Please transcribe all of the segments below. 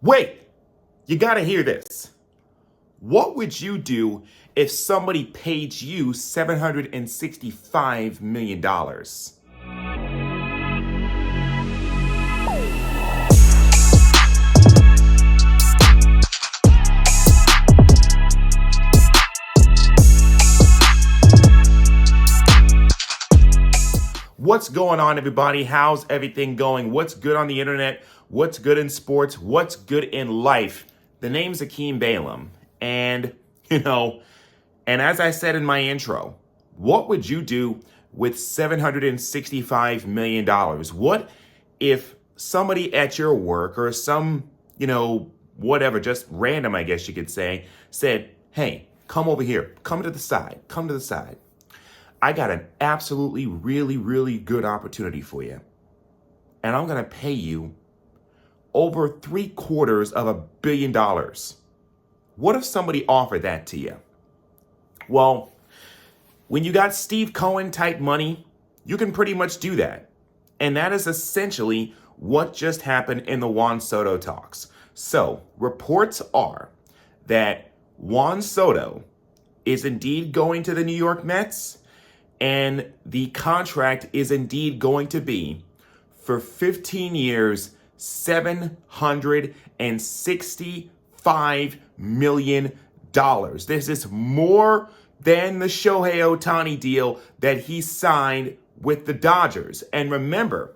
Wait, you gotta hear this. What would you do if somebody paid you $765 million? What's going on, everybody? How's everything going? What's good on the internet? What's good in sports? What's good in life? The name's Akeem Balaam. And, and as I said in my intro, what would you do with $765 million? What if somebody at your work or some, whatever, just random, I guess you could say, said, hey, come over here, come to the side. I got an absolutely really, really good opportunity for you. And I'm going to pay you over $750 million. What if somebody offered that to you? Well, when you got Steve Cohen type money, you can pretty much do that. And that is essentially what just happened in the Juan Soto talks. So reports are that Juan Soto is indeed going to the New York Mets. And the contract is indeed going to be for 15 years, $765 million. This is more than the Shohei Ohtani deal that he signed with the Dodgers. And remember,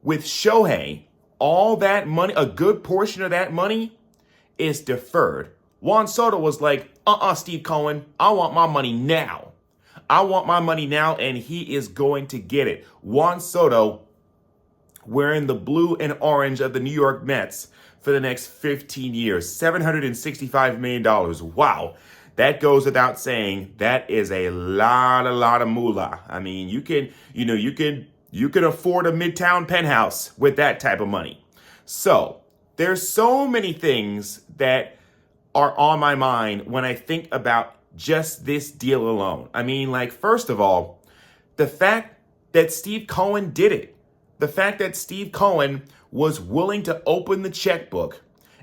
with Shohei, all that money, a good portion of that money is deferred. Juan Soto was like, Steve Cohen, I want my money now. I want my money now, and he is going to get it. Juan Soto wearing the blue and orange of the New York Mets for the next 15 years. $765 million. Wow. That goes without saying. That is a lot of moolah. I mean, you can afford a Midtown penthouse with that type of money. So there's so many things that are on my mind when I think about just this deal alone. I mean, first of all, the fact that Steve Cohen did it, the fact that Steve Cohen was willing to open the checkbook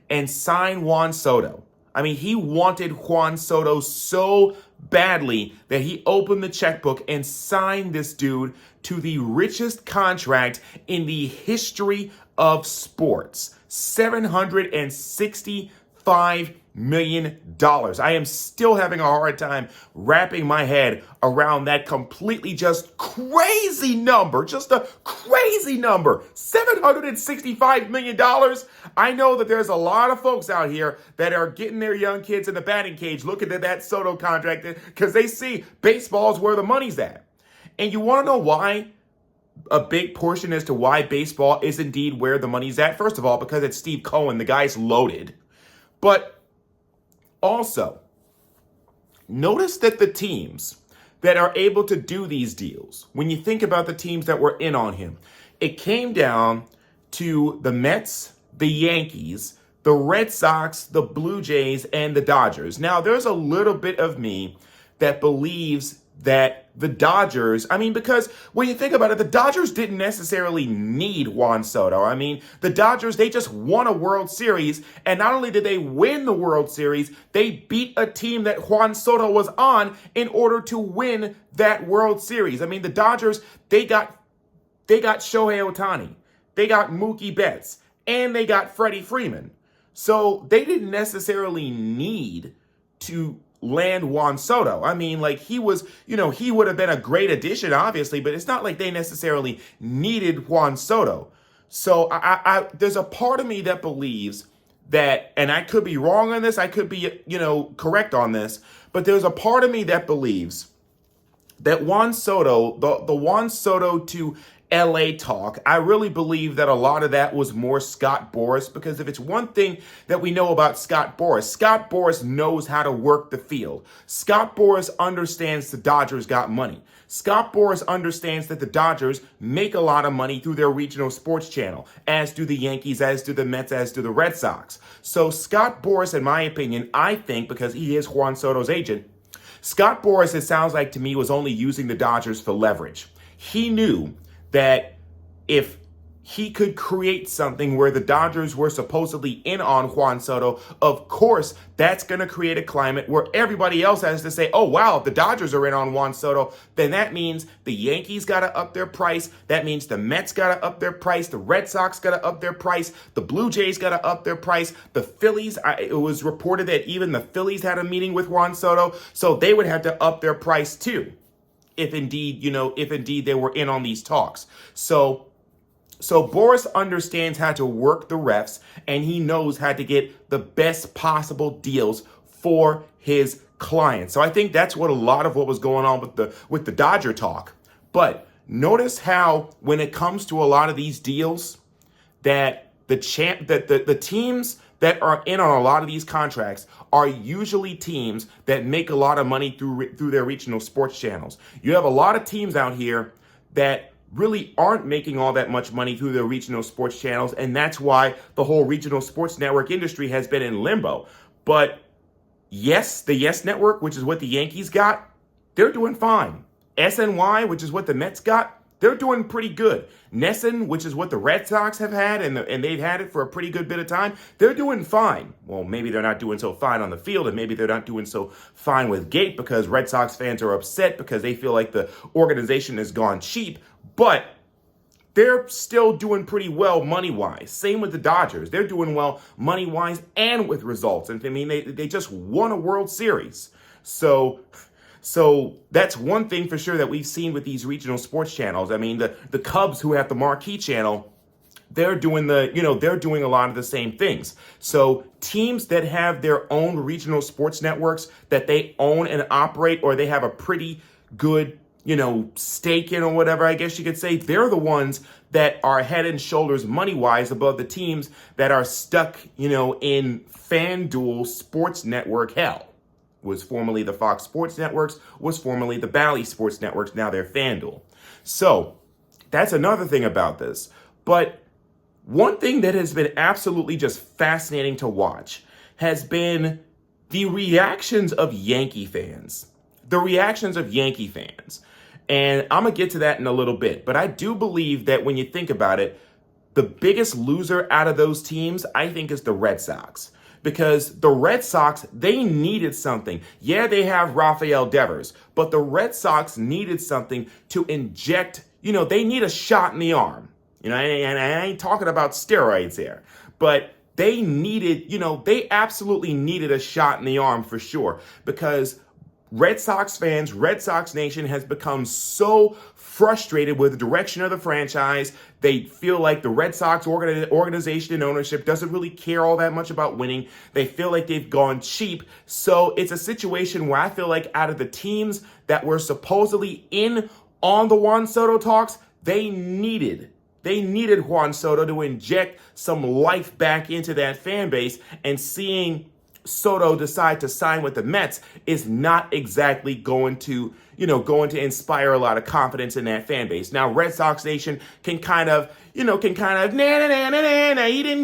and sign Juan Soto. I mean, he wanted Juan Soto so badly that he opened the checkbook and signed this dude to the richest contract in the history of sports. $765 million. I am still having a hard time wrapping my head around that completely just crazy number. Just a crazy number. $765 million. I know that there's a lot of folks out here that are getting their young kids in the batting cage looking at that Soto contract because they see baseball's where the money's at. And you want to know why? A big portion as to why baseball is indeed where the money's at. First of all, because it's Steve Cohen. The guy's loaded. But also, notice that the teams that are able to do these deals, when you think about the teams that were in on him, it came down to the Mets, the Yankees, the Red Sox, the Blue Jays, and the Dodgers. Now, there's a little bit of me that believes that the Dodgers, because when you think about it, the Dodgers didn't necessarily need Juan Soto. I mean, the Dodgers, they just won a World Series, and not only did they win the World Series, they beat a team that Juan Soto was on in order to win that World Series. I mean, the Dodgers, they got Shohei Ohtani, they got Mookie Betts, and they got Freddie Freeman. So they didn't necessarily need to land Juan Soto. I mean, he was, he would have been a great addition, obviously, but it's not like they necessarily needed Juan Soto. So there's a part of me that believes that, and I could be wrong on this, I could be, correct on this, but there's a part of me that believes that Juan Soto, the Juan Soto to LA talk, I really believe that a lot of that was more Scott Boras, because if it's one thing that we know about Scott Boras knows how to work the field. Scott Boras understands the Dodgers got money. Scott Boras understands that the Dodgers make a lot of money through their regional sports channel, as do the Yankees, as do the Mets, as do the Red Sox. So Scott Boras, in my opinion, I think, because he is Juan Soto's agent, Scott Boras, it sounds like to me, was only using the Dodgers for leverage. He knew that if he could create something where the Dodgers were supposedly in on Juan Soto. Of course, that's going to create a climate where everybody else has to say, oh, wow, if the Dodgers are in on Juan Soto, then that means the Yankees got to up their price. That means the Mets got to up their price. The Red Sox got to up their price. The Blue Jays got to up their price. The Phillies, it was reported that even the Phillies had a meeting with Juan Soto, so they would have to up their price too, if indeed they were in on these talks. So Boras understands how to work the refs, and he knows how to get the best possible deals for his clients. So I think that's what a lot of what was going on with the Dodger talk. But notice how when it comes to a lot of these deals, that the teams that are in on a lot of these contracts are usually teams that make a lot of money through their regional sports channels. You have a lot of teams out here that really aren't making all that much money through their regional sports channels, and that's why the whole regional sports network industry has been in limbo. But yes, the Yes Network, which is what the Yankees got, they're doing fine. SNY, which is what the Mets got, they're doing pretty good. Nesson, which is what the Red Sox have had, and they've had it for a pretty good bit of time, they're doing fine. Well, maybe they're not doing so fine on the field, and maybe they're not doing so fine with Gate because Red Sox fans are upset because they feel like the organization has gone cheap, but they're still doing pretty well money-wise. Same with the Dodgers. They're doing well money-wise and with results. And I mean, they just won a World Series. So that's one thing for sure that we've seen with these regional sports channels. I mean, the Cubs, who have the marquee channel, they're doing a lot of the same things. So teams that have their own regional sports networks that they own and operate, or they have a pretty good, stake in or whatever, I guess you could say, they're the ones that are head and shoulders money-wise above the teams that are stuck, in FanDuel Sports Network hell. Was formerly the Fox Sports Networks, was formerly the Bally Sports Networks, now they're FanDuel. So that's another thing about this. But one thing that has been absolutely just fascinating to watch has been the reactions of Yankee fans. And I'm going to get to that in a little bit. But I do believe that when you think about it, the biggest loser out of those teams, I think, is the Red Sox. Because the Red Sox, they needed something. Yeah, they have Rafael Devers, but the Red Sox needed something to inject, they need a shot in the arm. And I ain't talking about steroids here, but they needed, they absolutely needed a shot in the arm for sure, because Red Sox fans, Red Sox Nation has become so frustrated with the direction of the franchise. They feel like the Red Sox organization and ownership doesn't really care all that much about winning. They feel like they've gone cheap. So it's a situation where I feel like out of the teams that were supposedly in on the Juan Soto talks, they needed Juan Soto to inject some life back into that fan base, and seeing Soto decide to sign with the Mets is not exactly going to inspire a lot of confidence in that fan base. Now, Red Sox Nation can kind of, he didn't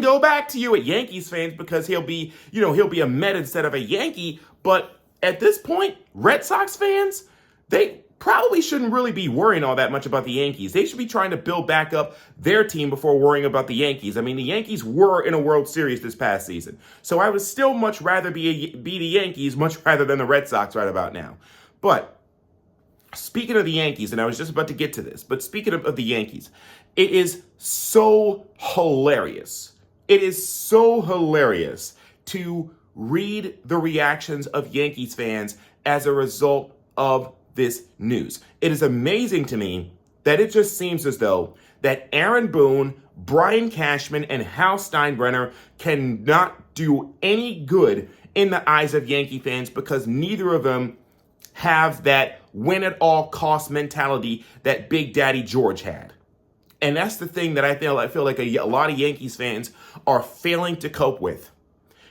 go back to you at Yankees fans because he'll be a Met instead of a Yankee. But at this point, Red Sox fans, they probably shouldn't really be worrying all that much about the Yankees. They should be trying to build back up their team before worrying about the Yankees. I mean, the Yankees were in a World Series this past season. So I would still much rather be the Yankees much rather than the Red Sox right about now. But speaking of the Yankees, and I was just about to get to this, but speaking of the Yankees, it is so hilarious. It is so hilarious to read the reactions of Yankees fans as a result of this news. It is amazing to me that it just seems as though that Aaron Boone, Brian Cashman, and Hal Steinbrenner cannot do any good in the eyes of Yankee fans, because neither of them have that win at all cost mentality that Big Daddy George had. And that's the thing that I feel like a lot of Yankees fans are failing to cope with.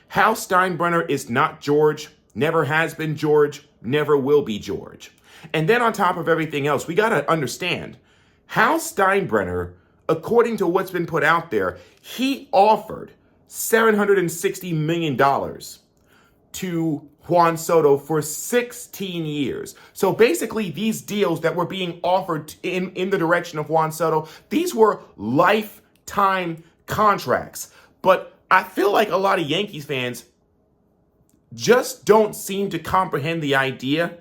Hal Steinbrenner is not George, never has been George, never will be George. And then on top of everything else, we got to understand, Hal Steinbrenner, according to what's been put out there, he offered $760 million to Juan Soto for 16 years. So basically, these deals that were being offered in the direction of Juan Soto, these were life time contracts. But I feel like a lot of Yankees fans just don't seem to comprehend the idea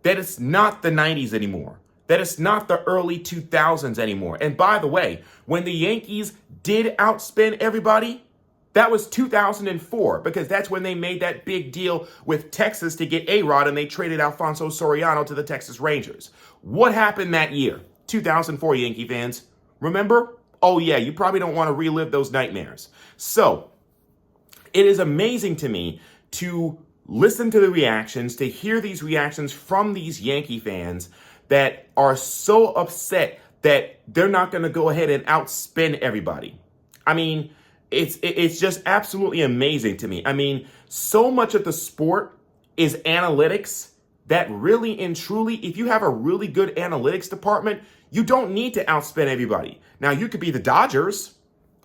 that it's not the 90s anymore, that it's not the early 2000s anymore. And by the way, when the Yankees did outspend everybody, that was 2004, because that's when they made that big deal with Texas to get A-Rod, and they traded Alfonso Soriano to the Texas Rangers. What happened that year? 2004, Yankee fans. Remember? Oh yeah, you probably don't want to relive those nightmares. So, it is amazing to me to listen to the reactions, to hear these reactions from these Yankee fans that are so upset that they're not going to go ahead and outspend everybody. I mean, it's just absolutely amazing to me. I mean, so much of the sport is analytics that really and truly, if you have a really good analytics department, you don't need to outspend everybody. Now, you could be the Dodgers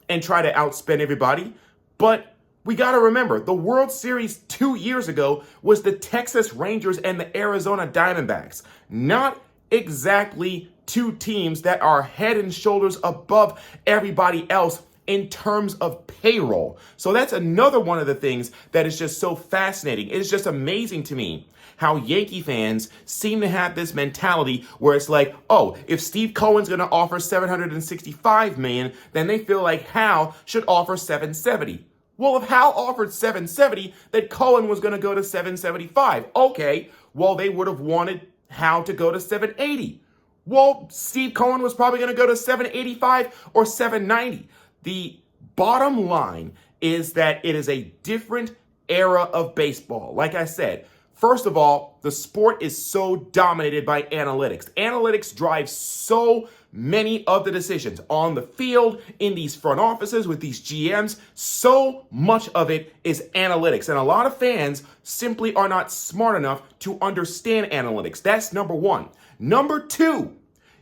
and try to outspend everybody, but we got to remember, the World Series 2 years ago was the Texas Rangers and the Arizona Diamondbacks. Not exactly two teams that are head and shoulders above everybody else in terms of payroll. So that's another one of the things that is just so fascinating. It's just amazing to me how Yankee fans seem to have this mentality where it's like, oh, if Steve Cohen's going to offer $765 million, then they feel like Hal should offer $770. Well, if Hal offered $770, then Cohen was going to go to $775. Okay, well, they would have wanted Hal to go to $780. Well, Steve Cohen was probably going to go to $785 or $790. The bottom line is that it is a different era of baseball. Like I said, first of all, the sport is so dominated by analytics. Analytics drive so many of the decisions on the field, in these front offices with these GMs. So much of it is analytics. And a lot of fans simply are not smart enough to understand analytics. That's number one. Number two,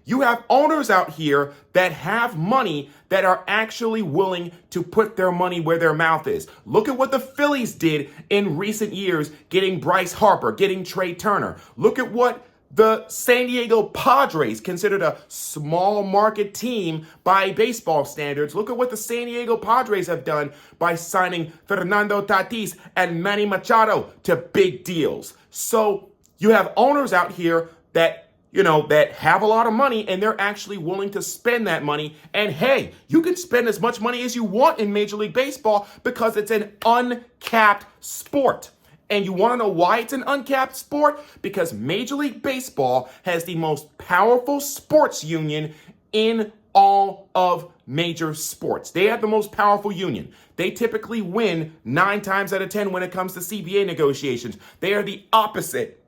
you have owners out here that have money that are actually willing to put their money where their mouth is. Look at what the Phillies did in recent years, getting Bryce Harper, getting Trey Turner. Look at what the San Diego Padres, considered a small market team by baseball standards. Look at what the San Diego Padres have done by signing Fernando Tatis and Manny Machado to big deals. So you have owners out here that that have a lot of money, and they're actually willing to spend that money. And hey, you can spend as much money as you want in Major League Baseball because it's an uncapped sport. And you want to know why it's an uncapped sport? Because Major League Baseball has the most powerful sports union in all of major sports. They have the most powerful union. They typically win 9 times out of 10 when it comes to CBA negotiations. They are the opposite.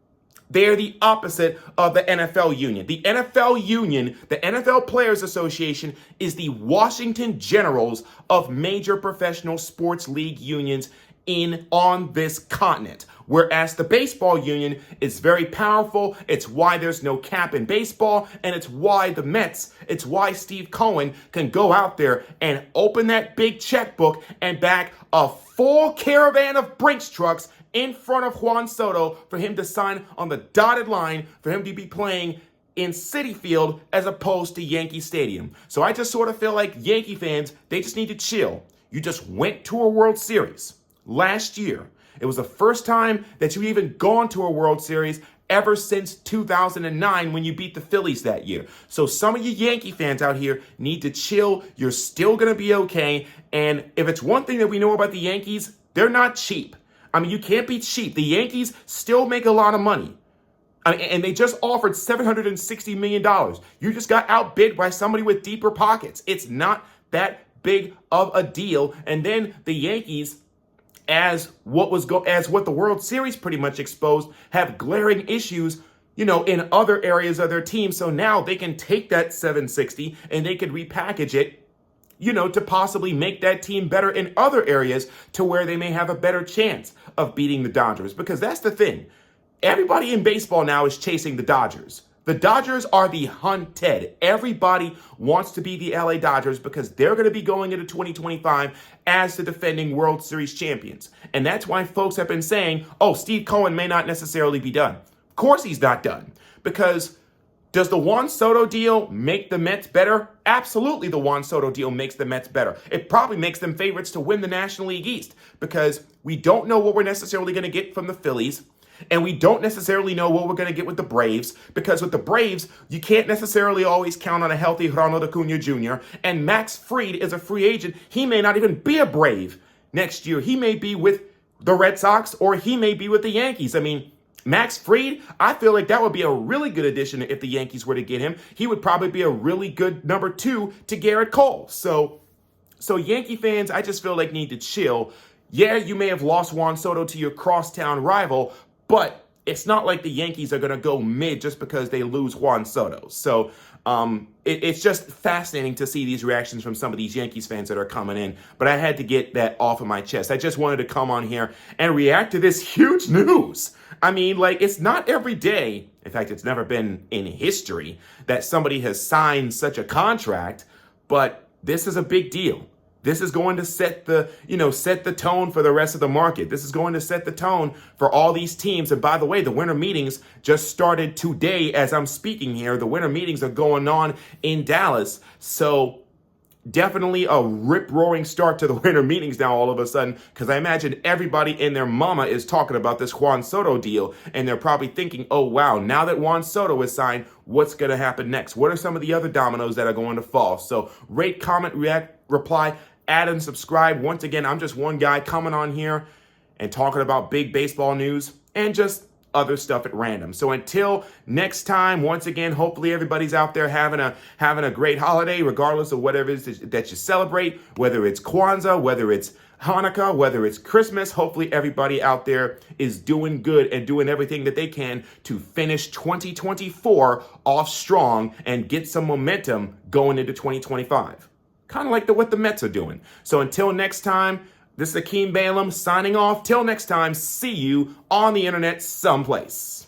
They're the opposite of the NFL union. The NFL union, the NFL Players Association, is the Washington Generals of major professional sports league unions on this continent. Whereas the baseball union is very powerful. It's why there's no cap in baseball, and it's why the Mets, it's why Steve Cohen can go out there and open that big checkbook and back a full caravan of Brinks trucks in front of Juan Soto for him to sign on the dotted line, for him to be playing in Citi Field as opposed to Yankee Stadium. So I just sort of feel like Yankee fans, they just need to chill. You just went to a World Series last year. It was the first time that you even gone to a World Series ever since 2009 when you beat the Phillies that year. So some of you Yankee fans out here need to chill. You're still going to be okay. And if it's one thing that we know about the Yankees, they're not cheap. I mean, you can't be cheap. The Yankees still make a lot of money. And they just offered $760 million. You just got outbid by somebody with deeper pockets. It's not that big of a deal. And then the Yankees, as what the World Series pretty much exposed, have glaring issues, in other areas of their team. So now they can take that 760 and they could repackage it, to possibly make that team better in other areas to where they may have a better chance of beating the Dodgers. Because that's the thing. Everybody in baseball now is chasing the Dodgers. The Dodgers are the hunted. Everybody wants to be the LA Dodgers because they're going to be going into 2025 as the defending World Series champions. And that's why folks have been saying, oh, Steve Cohen may not necessarily be done. Of course he's not done, because Does the Juan Soto deal make the Mets better? Absolutely, the Juan Soto deal makes the Mets better. It probably makes them favorites to win the National League East because we don't know what we're necessarily going to get from the Phillies. And we don't necessarily know what we're going to get with the Braves because with the Braves, you can't necessarily always count on a healthy Ronald Acuna Jr. And Max Fried is a free agent. He may not even be a Brave next year. He may be with the Red Sox or he may be with the Yankees. I mean, Max Fried, I feel like that would be a really good addition if the Yankees were to get him. He would probably be a really good number 2 to Garrett Cole. So Yankee fans, I just feel like need to chill. Yeah, you may have lost Juan Soto to your crosstown rival, but it's not like the Yankees are going to go mid just because they lose Juan Soto. So it's just fascinating to see these reactions from some of these Yankees fans that are coming in. But I had to get that off of my chest. I just wanted to come on here and react to this huge news. I mean, like, it's not every day, in fact, it's never been in history, that somebody has signed such a contract, but this is a big deal. This is going to set the tone for the rest of the market. This is going to set the tone for all these teams. And by the way, the winter meetings just started today as I'm speaking here. The winter meetings are going on in Dallas. So definitely a rip-roaring start to the winter meetings now all of a sudden, because I imagine everybody and their mama is talking about this Juan Soto deal, and they're probably thinking, oh, wow, now that Juan Soto is signed, what's going to happen next? What are some of the other dominoes that are going to fall? So rate, comment, react, reply, add, and subscribe. Once again, I'm just one guy coming on here and talking about big baseball news and just other stuff at random. So until next time, once again, hopefully everybody's out there having a great holiday, regardless of whatever it is that you celebrate, whether it's Kwanzaa, whether it's Hanukkah, whether it's Christmas. Hopefully everybody out there is doing good and doing everything that they can to finish 2024 off strong and get some momentum going into 2025. Kind of like what the Mets are doing. So until next time, this is Akeem Balaam signing off. Till next time, see you on the internet someplace.